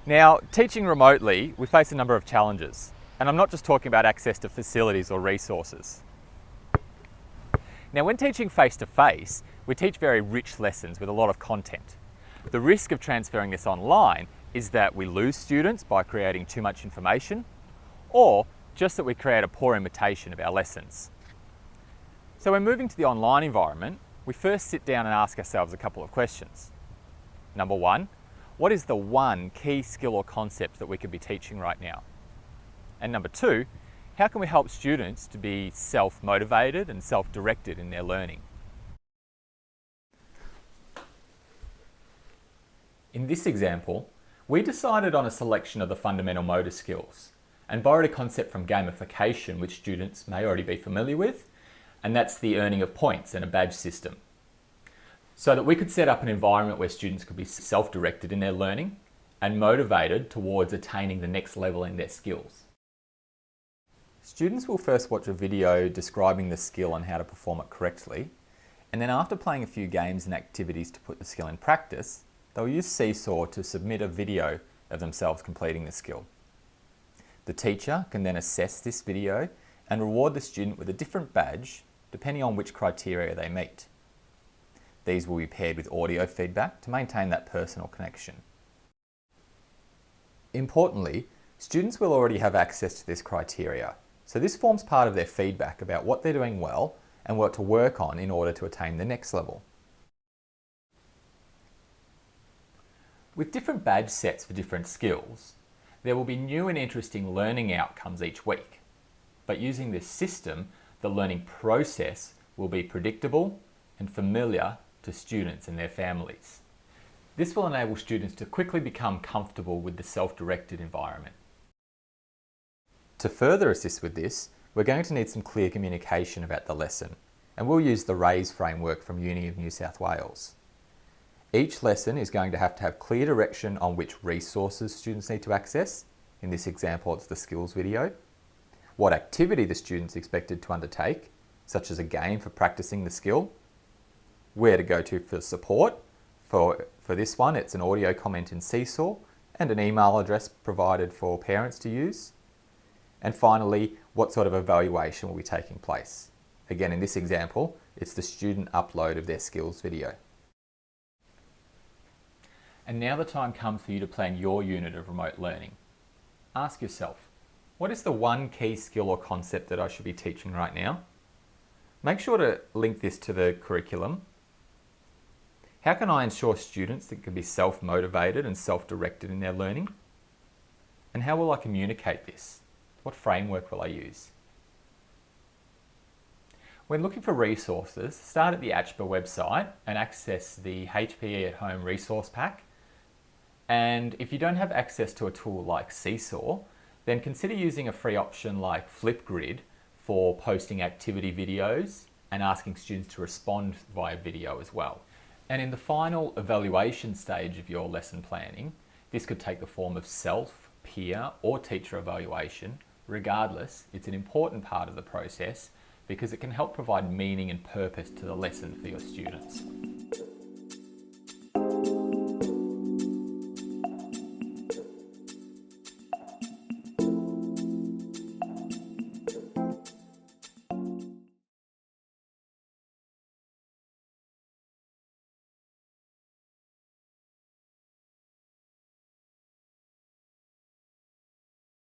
Now, teaching remotely, we face a number of challenges, and I'm not just talking about access to facilities or resources. Now, when teaching face-to-face, we teach very rich lessons with a lot of content. The risk of transferring this online is that we lose students by creating too much information, or just that we create a poor imitation of our lessons. So when moving to the online environment, we first sit down and ask ourselves a couple of questions. Number one, what is the one key skill or concept that we could be teaching right now? And number two, how can we help students to be self-motivated and self-directed in their learning? In this example, we decided on a selection of the fundamental motor skills and borrowed a concept from gamification which students may already be familiar with, and that's the earning of points and a badge system. So that we could set up an environment where students could be self-directed in their learning and motivated towards attaining the next level in their skills. Students will first watch a video describing the skill and how to perform it correctly, and then after playing a few games and activities to put the skill in practice, they'll use Seesaw to submit a video of themselves completing the skill. The teacher can then assess this video and reward the student with a different badge depending on which criteria they meet. These will be paired with audio feedback to maintain that personal connection. Importantly, students will already have access to this criteria, so this forms part of their feedback about what they're doing well and what to work on in order to attain the next level. With different badge sets for different skills, there will be new and interesting learning outcomes each week. But using this system, the learning process will be predictable and familiar to students and their families. This will enable students to quickly become comfortable with the self-directed environment. To further assist with this, we're going to need some clear communication about the lesson, and we'll use the RAISE framework from Uni of New South Wales. Each lesson is going to have clear direction on which resources students need to access. In this example, it's the skills video. What activity the student's expected to undertake, such as a game for practicing the skill. Where to go to for support. For this one, it's an audio comment in Seesaw and an email address provided for parents to use. And finally, what sort of evaluation will be taking place. Again, in this example, it's the student upload of their skills video. And now the time comes for you to plan your unit of remote learning. Ask yourself, what is the one key skill or concept that I should be teaching right now? Make sure to link this to the curriculum. How can I ensure students that can be self-motivated and self-directed in their learning? And how will I communicate this? What framework will I use? When looking for resources, start at the ACHPER website and access the HPE at Home resource pack. And if you don't have access to a tool like Seesaw, then consider using a free option like Flipgrid for posting activity videos and asking students to respond via video as well. And in the final evaluation stage of your lesson planning, this could take the form of self, peer, or teacher evaluation. Regardless, it's an important part of the process because it can help provide meaning and purpose to the lesson for your students.